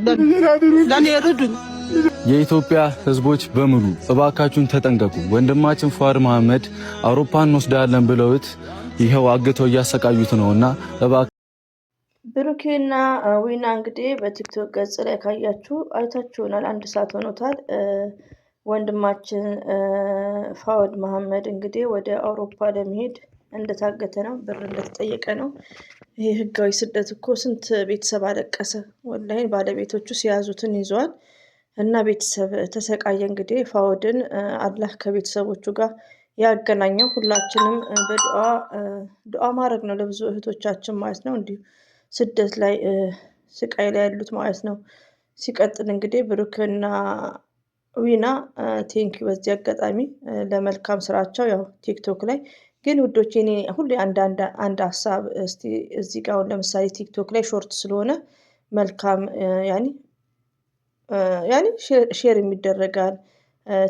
ለኔ ረዱኝ። የኢትዮጵያ ህዝቦች በሙሉ እባካችሁን ተጠንቀቁ። ወንድማችን ፏድ መሐመድ አውሮፓን እንወስዳለን ብለውት ይሄው አግተው እያሰቃዩት ነውና ብሩኬና ዊና እንግዲህ በቲክቶክ ገጽ ላይ ካያችሁ አይታችሁናል። 1 ሰዓት ሆኖታል። ወንድማችን ፏድ መሐመድ እንግዲህ ወደ አውሮፓ ለመሄድ እንደታገተ ነው፣ ብር እንደተጠየቀ ነው። ይሄ ህጋዊ ስደት እኮ ስንት ቤተሰብ አለቀሰ። ወላሂ ባለቤቶቹ ሲያዙትን ይዟል እና ቤተሰብ ተሰቃየ። እንግዲህ ፏድን አላህ ከቤተሰቦቹ ጋር ያገናኘው። ሁላችንም በዱዓ ማድረግ ነው ለብዙ እህቶቻችን ማለት ነው፣ እንዲሁ ስደት ላይ ስቃይ ላይ ያሉት ማለት ነው። ሲቀጥል እንግዲህ ብሩክና ዊና ቴንኪ በዚህ አጋጣሚ ለመልካም ስራቸው። ያው ቲክቶክ ላይ ግን ውዶቼ እኔ ሁሌ አንድ ሀሳብ እስቲ እዚህ ጋር ለምሳሌ ቲክቶክ ላይ ሾርት ስለሆነ መልካም ያኒ ሼር የሚደረጋል።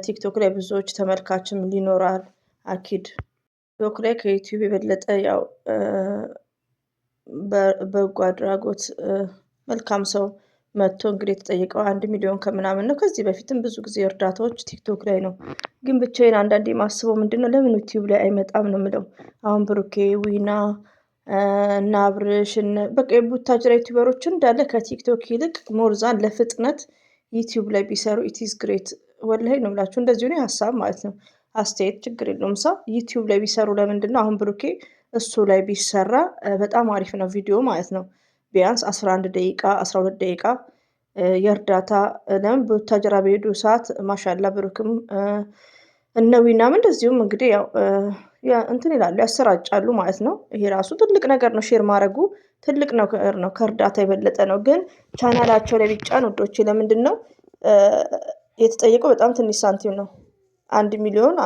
ቲክቶክ ላይ ብዙዎች ተመልካችም ሊኖራል አኪድ። ቲክቶክ ላይ ከዩቲዩብ የበለጠ ያው በጎ አድራጎት መልካም ሰው መጥቶ እንግዲህ የተጠየቀው 1 ሚሊዮን ከምናምን ነው። ከዚህ በፊትም ብዙ ጊዜ እርዳታዎች ቲክቶክ ላይ ነው። ግን ብቻዬን አንዳንዴ የማስበው ምንድነው ለምን ዩቲዩብ ላይ አይመጣም ነው የምለው። አሁን ብሩኬ፣ ዊና እና አብርሽ በቃ የቡታጅራ ዩቲዩበሮች እንዳለ ከቲክቶክ ይልቅ ሞርዛን ለፍጥነት ዩቲዩብ ላይ ቢሰሩ ኢትስ ግሬት። ወላሂ ነው የምላችሁ። እንደዚሁ ነው ሀሳብ ማለት ነው። አስተያየት ችግር የለውም። ሰው ዩቲዩብ ላይ ቢሰሩ ለምንድን ነው አሁን ብሩኬ እሱ ላይ ቢሰራ በጣም አሪፍ ነው ቪዲዮ ማለት ነው። ቢያንስ 11 ደቂቃ 12 ደቂቃ የእርዳታ ለምን ቡታጅራ በሄዱ ሰዓት ማሻላ ብሩክም እነ ዊናም እንደዚሁም እንግዲህ ያው እንትን ይላሉ ያሰራጫሉ ማለት ነው። ይሄ ራሱ ትልቅ ነገር ነው። ሼር ማድረጉ ትልቅ ነገር ነው፣ ከእርዳታ የበለጠ ነው። ግን ቻናላቸው ላይ ቢጫን ውዶቼ ለምንድን ነው የተጠየቀው? በጣም ትንሽ ሳንቲም ነው፣ 1 ሚሊዮን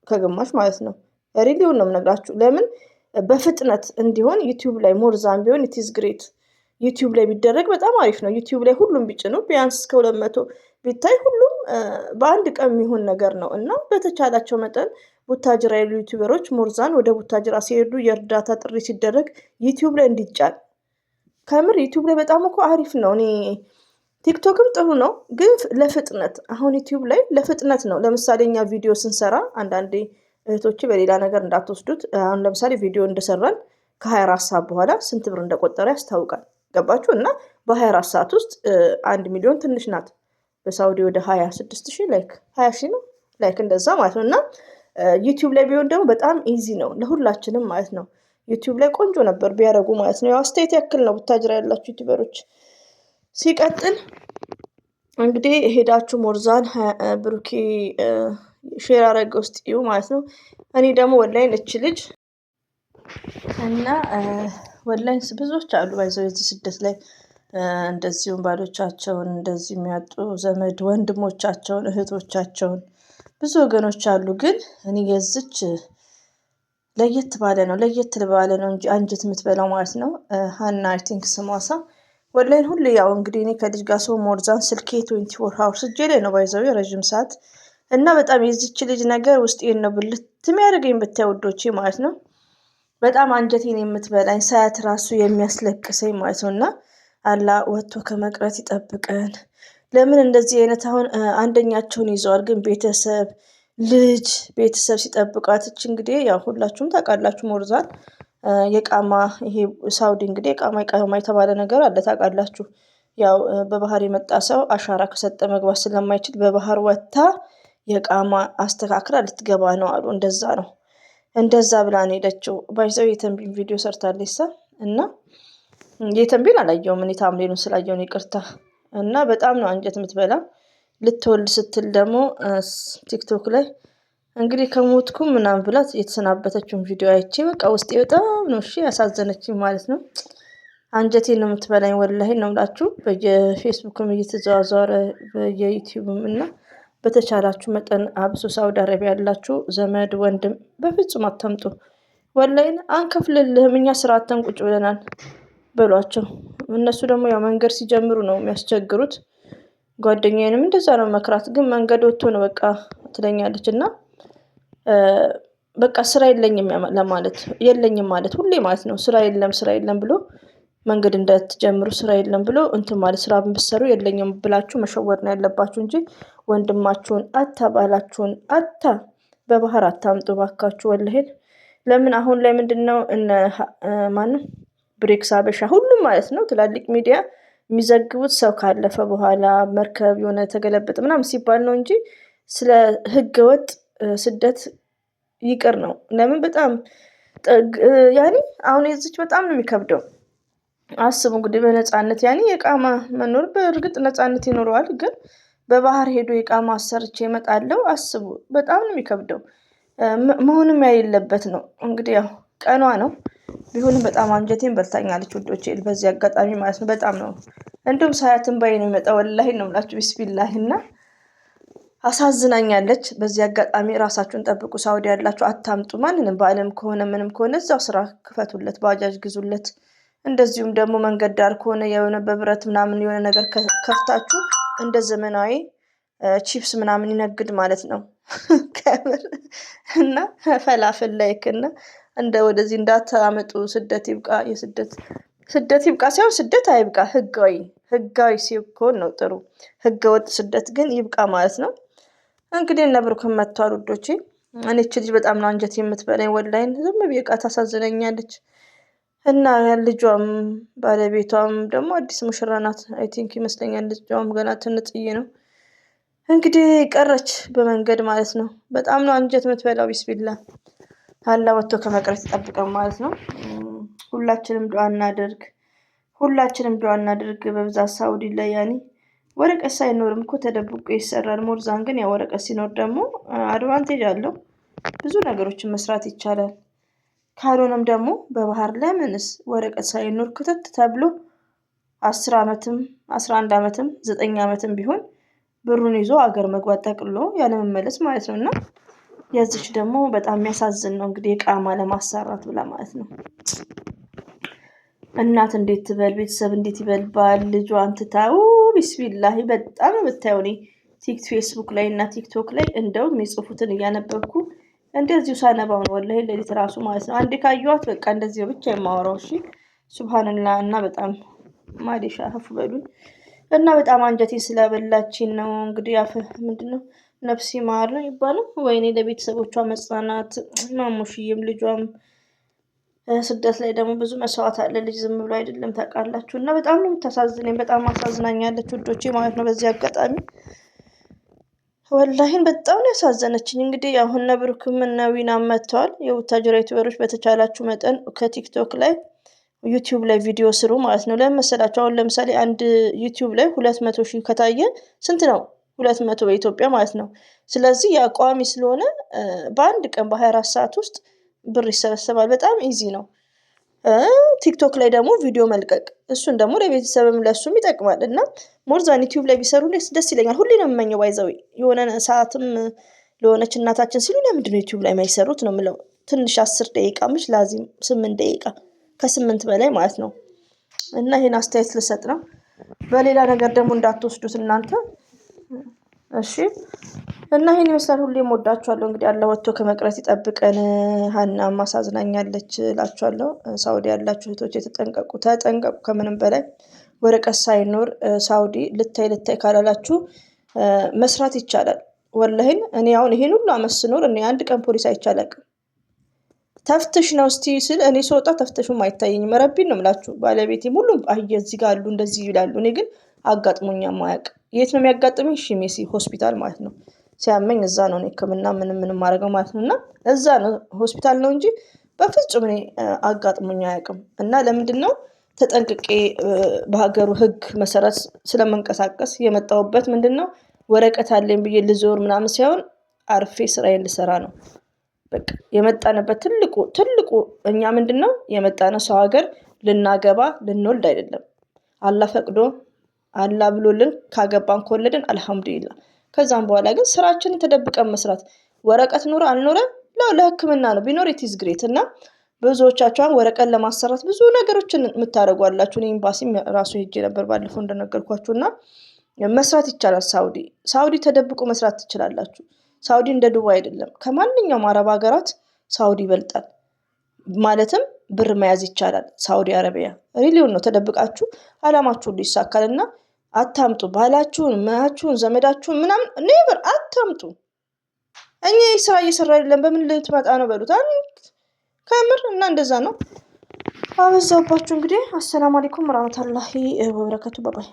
ከግማሽ ማለት ነው። ሪሊውን ነው የምነግራችሁ። ለምን በፍጥነት እንዲሆን ዩቲዩብ ላይ ሞርዛን ቢሆን ኢትስ ግሬት። ዩቲዩብ ላይ ቢደረግ በጣም አሪፍ ነው። ዩቲዩብ ላይ ሁሉም ቢጭኑ ቢያንስ እስከ 200 ቢታይ ሁሉም በአንድ ቀን የሚሆን ነገር ነው እና በተቻላቸው መጠን ቡታጅራ ያሉ ዩቲዩበሮች ሞርዛን ወደ ቡታጅራ ሲሄዱ የእርዳታ ጥሪ ሲደረግ ዩቲዩብ ላይ እንዲጫን። ከምር ዩቲዩብ ላይ በጣም እኮ አሪፍ ነው። እኔ ቲክቶክም ጥሩ ነው፣ ግን ለፍጥነት አሁን ዩቲዩብ ላይ ለፍጥነት ነው። ለምሳሌ እኛ ቪዲዮ ስንሰራ አንዳንዴ እህቶቼ በሌላ ነገር እንዳትወስዱት። አሁን ለምሳሌ ቪዲዮ እንደሰራን ከ24 ሰዓት በኋላ ስንት ብር እንደቆጠረ ያስታውቃል። ገባችሁ? እና በ24 ሰዓት ውስጥ 1 ሚሊዮን ትንሽ ናት። በሳውዲ ወደ 26,000 ላይክ 20,000 ነው ላይክ እንደዛ ማለት ነው። እና ዩቲዩብ ላይ ቢሆን ደግሞ በጣም ኢዚ ነው ለሁላችንም ማለት ነው። ዩቲዩብ ላይ ቆንጆ ነበር ቢያደርጉ ማለት ነው። ያው አስተያየት ያክል ነው ቡታጅራ ያላችሁ ዩቲዩበሮች። ሲቀጥል እንግዲህ ሄዳችሁ ሞርዛን ብሩኬ ሼር አረገ ውስጥ ይው ማለት ነው። እኔ ደግሞ ወላይን እች ልጅ እና ወላይን ብዙዎች አሉ ባይዘው እዚህ ስደት ላይ እንደዚሁም ባሎቻቸውን እንደዚህ የሚያጡ ዘመድ ወንድሞቻቸውን እህቶቻቸውን ብዙ ወገኖች አሉ። ግን እኔ የዝች ለየት ባለ ነው እንጂ አንጀት የምትበላው ማለት ነው። ሃና አይ ቲንክ ስሟሳ ወላይን ሁሉ ያው እንግዲህ እኔ ከልጅ ጋር ሰው ሞርዛን ስልኬ 24 ሃውርስ እጄ ላይ ነው ባይዘው ረጅም ሰዓት እና በጣም የዚች ልጅ ነገር ውስጤን ነው ብልት የሚያደርገኝ ብታይ ውዶቼ ማለት ነው። በጣም አንጀቴን የምትበላኝ ሳያት ራሱ የሚያስለቅሰኝ ማለት ነው። እና አላህ ወጥቶ ከመቅረት ይጠብቀን። ለምን እንደዚህ አይነት አሁን አንደኛቸውን ይዘዋል፣ ግን ቤተሰብ ሲጠብቃት እች እንግዲህ ያው ሁላችሁም ታውቃላችሁ ሞርዛን የቃማ ይሄ ሳውዲ እንግዲህ የቃማ የተባለ ነገር አለ ታውቃላችሁ። ያው በባህር የመጣ ሰው አሻራ ከሰጠ መግባት ስለማይችል በባህር ወጥታ የቃማ አስተካክላ ልትገባ ነው አሉ። እንደዛ ብላ ነው ሄደችው። ባይዘው የተንቢን ቪዲዮ ሰርታለች እና የተንቢን አላየውም እኔ ታምሌኑን ስላየውን ይቅርታ። እና በጣም ነው አንጀት የምትበላ። ልትወልድ ስትል ደግሞ ቲክቶክ ላይ እንግዲህ ከሞትኩም ምናምን ብላት የተሰናበተችውን ቪዲዮ አይቼ በቃ ውስጤ በጣም ነው ያሳዘነችኝ ማለት ነው። አንጀቴን ነው የምትበላኝ ወላሂ ነው የምላችሁ። በየፌስቡክም እየተዘዋወረ በየዩቲዩብም እና በተቻላችሁ መጠን አብሶ ሳውዲ አረቢያ ያላችሁ ዘመድ ወንድም በፍጹም አታምጡ። ወላሂን አንከፍልልህም እኛ ስራ አተን ቁጭ ብለናል በሏቸው። እነሱ ደግሞ ያው መንገድ ሲጀምሩ ነው የሚያስቸግሩት። ጓደኛዬንም እንደዛ ነው መክራት፣ ግን መንገድ ወጥቶ ነው በቃ ትለኛለች። እና በቃ ስራ የለኝም ለማለት የለኝም ማለት ሁሌ ማለት ነው ስራ የለም ብሎ መንገድ እንዳትጀምሩ ስራ የለም ብሎ እንትን ማለት ስራ ብትሰሩ የለኝም ብላችሁ መሸወር ነው ያለባችሁ እንጂ ወንድማችሁን ባላችሁን በባህር አታምጡ ባካችሁ። ወላሂ ለምን አሁን ላይ ምንድነው እነ ማንም ብሬክስ አበሻ ሁሉም ማለት ነው ትላልቅ ሚዲያ የሚዘግቡት ሰው ካለፈ በኋላ መርከብ የሆነ ተገለበጠ ምናምን ሲባል ነው እንጂ ስለ ህገወጥ ስደት ይቅር ነው። ለምን በጣም ያኔ አሁን የዚች በጣም ነው የሚከብደው። አስቡ እንግዲህ በነፃነት ያኔ የቃማ መኖር በእርግጥ ነፃነት ይኖረዋል፣ ግን በባህር ሄዶ የቃማ አሰርቼ እመጣለሁ። አስቡ በጣም ነው የሚከብደው። መሆንም ያሌለበት ነው። እንግዲህ ያው ቀኗ ነው ቢሆንም በጣም አንጀቴን በልታኛለች ውዶቼ፣ በዚህ አጋጣሚ ማለት ነው። በጣም ነው እንዲሁም ሳያትን ባይ ነው የሚመጣው። ወላሂ ነው የምላችሁ ቢስሚላህ። እና አሳዝናኛለች። በዚህ አጋጣሚ ራሳችሁን ጠብቁ። ሳውዲ ያላችሁ አታምጡ ማንንም። በአለም ከሆነ ምንም ከሆነ እዛው ስራ ክፈቱለት፣ ባጃጅ ግዙለት። እንደዚሁም ደግሞ መንገድ ዳር ከሆነ የሆነ በብረት ምናምን የሆነ ነገር ከፍታችሁ እንደ ዘመናዊ ቺፕስ ምናምን ይነግድ ማለት ነው። ከምር እና ፈላፍል ላይክና እንደ ወደዚህ እንዳታመጡ። ስደት ይብቃ። ስደት ይብቃ ሳይሆን ስደት አይብቃ፣ ህጋዊ ሲሆን ነው ጥሩ። ህገወጥ ስደት ግን ይብቃ ማለት ነው። እንግዲህ እነ ብሩክም መጥተዋል ውዶቼ። እኔ እቺ ልጅ በጣም ነው አንጀት የምትበላኝ ወላሂ። ዝም ብዬ ዕቃ ታሳዝነኛለች። እና ልጇም ባለቤቷም ደግሞ አዲስ ሙሽራ ናት አይ ቲንክ ይመስለኛል። ልጇም ገና ትንጥዬ ነው እንግዲህ ቀረች በመንገድ ማለት ነው። በጣም ነው አንጀት የምትበላው። ቢስሚላ አላህ ወጥቶ ከመቅረት ይጠብቀን ማለት ነው። ሁላችንም ዱዓ እናድርግ። በብዛት ሳውዲ ላይ ያኔ ወረቀት ሳይኖርም እኮ ተደብቆ ይሰራል። ሞርዛን ግን ያ ወረቀት ሲኖር ደግሞ አድቫንቴጅ አለው። ብዙ ነገሮችን መስራት ይቻላል። ካልሆነም ደግሞ በባህር ለምንስ ወረቀት ሳይኖር ክትት ተብሎ 10 ዓመትም 11 ዓመትም 9 ዓመትም ቢሆን ብሩን ይዞ አገር መግባት ጠቅሎ ያለመመለስ ማለት ነው። እና የዚች ደግሞ በጣም የሚያሳዝን ነው። እንግዲህ የቃማ ለማሰራት ብላ ማለት ነው። እናት እንዴት ትበል፣ ቤተሰብ እንዴት ይበል፣ ባል ልጇን ትታው ቢስሚላሂ። በጣም የምታየው እኔ ፌስቡክ ላይ እና ቲክቶክ ላይ እንደው የሚጽፉትን እያነበብኩ እንደዚሁ ሳነባው ነው ወላሂ ሌሊት ራሱ ማለት ነው። አንዴ ካየኋት በቃ እንደዚህ ብቻ የማወራው። እሺ ሱብሃንአላህ። እና በጣም ማዲሻ አፍ በሉኝ። እና በጣም አንጀቴ ስለበላችን ነው እንግዲህ ምንድነው ነፍሲ ማር ነው ይባላል። ወይኔ ለቤተሰቦቿ መጽናናት። ማሙሽዬም ልጇም ስደት ላይ ደግሞ ብዙ መስዋዕት አለ። ልጅ ዝም ብሎ አይደለም ታውቃላችሁ። እና በጣም ነው የምታሳዝነኝ። በጣም አሳዝናኛለች ውዶቼ ማለት ነው። በዚህ አጋጣሚ ወላሂን በጣም ነው ያሳዘነችኝ። እንግዲህ አሁን እነ ብሩክም እነ ዊናም መጥተዋል። የቡታጅራ ዩቲዩበሮች በተቻላችሁ መጠን ከቲክቶክ ላይ ዩቲዩብ ላይ ቪዲዮ ስሩ ማለት ነው። ለምን መሰላችሁ? አሁን ለምሳሌ አንድ ዩቲዩብ ላይ 200,000 ከታየ ስንት ነው? 200 በኢትዮጵያ ማለት ነው። ስለዚህ ያ ቋሚ ስለሆነ በአንድ ቀን በ24 ሰዓት ውስጥ ብር ይሰበሰባል። በጣም ኢዚ ነው። ቲክቶክ ላይ ደግሞ ቪዲዮ መልቀቅ፣ እሱን ደግሞ ለቤተሰብም ለሱም ይጠቅማል። እና ሞርዛን ዩቲዩብ ላይ ቢሰሩ ደስ ይለኛል። ሁሌ ነው የምመኘው። ባይዘው የሆነ ሰዓትም ለሆነች እናታችን ሲሉ ለምንድነው ዩቲዩብ ላይ የማይሰሩት ነው የምለው። ትንሽ 10 ደቂቃ ምሽ ላዚም 8 ደቂቃ ከ8 በላይ ማለት ነው። እና ይሄን አስተያየት ልሰጥ ነው። በሌላ ነገር ደግሞ እንዳትወስዱት እናንተ እሺ። እና ይሄን ይመስላል። ሁሌም ወዳችኋለሁ። እንግዲህ አላህ ወጥቶ ከመቅረት ይጠብቀን። ሀናም አሳዝናኛለች እላችኋለሁ። ሳውዲ ያላችሁ እህቶች ተጠንቀቁ። ከምንም በላይ ወረቀት ሳይኖር ሳውዲ ልታይ ካላላችሁ መስራት ይቻላል። ወላሂን እኔ አሁን ይሄን ሁሉ አመት ስኖር እኔ አንድ ቀን ፖሊስ አይቻልም። ተፍትሽ ነው እስቲ ስል እኔ ስወጣ ተፍትሹም አይታየኝም። ረቢን ነው የምላችሁ። ባለቤቴም ሁሉም እዚህ ጋር አሉ እንደዚህ ይላሉ። እኔ ግን አጋጥሞኛ ማያውቅ። የት ነው የሚያጋጥመኝ? ሺሜሲ ሆስፒታል ማለት ነው። ሲያመኝ እዛ ነው እኔ ሕክምና ምንም ማድረገው ማለት ነው። እና እዛ ነው ሆስፒታል ነው እንጂ በፍጹም እኔ አጋጥሞኛ አያውቅም። እና ለምንድን ነው ተጠንቅቄ በሀገሩ ሕግ መሰረት ስለመንቀሳቀስ የመጣሁበት ምንድን ነው ወረቀት አለኝ ብዬ ልዞር ምናምን ሳይሆን አርፌ ስራዬን ልሰራ ነው። በቃ የመጣንበት ትልቁ እኛ ምንድን ነው የመጣነው ሰው ሀገር ልናገባ ልንወልድ አይደለም። አላህ ፈቅዶ አላህ ብሎልን ካገባን ከወለድን አልሐምዱሊላህ። ከዛም በኋላ ግን ስራችንን ተደብቀን መስራት ወረቀት ኖረ አልኖረ ለህክምና ነው። ቢኖር ኢት ኢዝ ግሬት። እና ብዙዎቻችሁን ወረቀት ለማሰራት ብዙ ነገሮችን የምታደርጉ አላችሁ። እኔ ኤምባሲም ራሱ ሄጄ ነበር ባለፈው እንደነገርኳችሁ። እና መስራት ይቻላል። ሳውዲ ተደብቆ መስራት ትችላላችሁ። ሳውዲ እንደ ዱባይ አይደለም። ከማንኛውም አረብ ሀገራት ሳውዲ ይበልጣል። ማለትም ብር መያዝ ይቻላል። ሳውዲ አረቢያ ሪሊውን ነው። ተደብቃችሁ አላማችሁ ሁሉ ይሳካልና አታምጡ። ባላችሁን፣ ማያችሁን፣ ዘመዳችሁን ምናምን ኔቨር አታምጡ። እኛ ስራ እየሰራ አይደለም በምን ልትመጣ ነው በሉት። ከምር እና እንደዛ ነው። አበዛባችሁ እንግዲህ። አሰላሙ አለይኩም ወራህመቱላሂ ወበረካቱ። ባባይ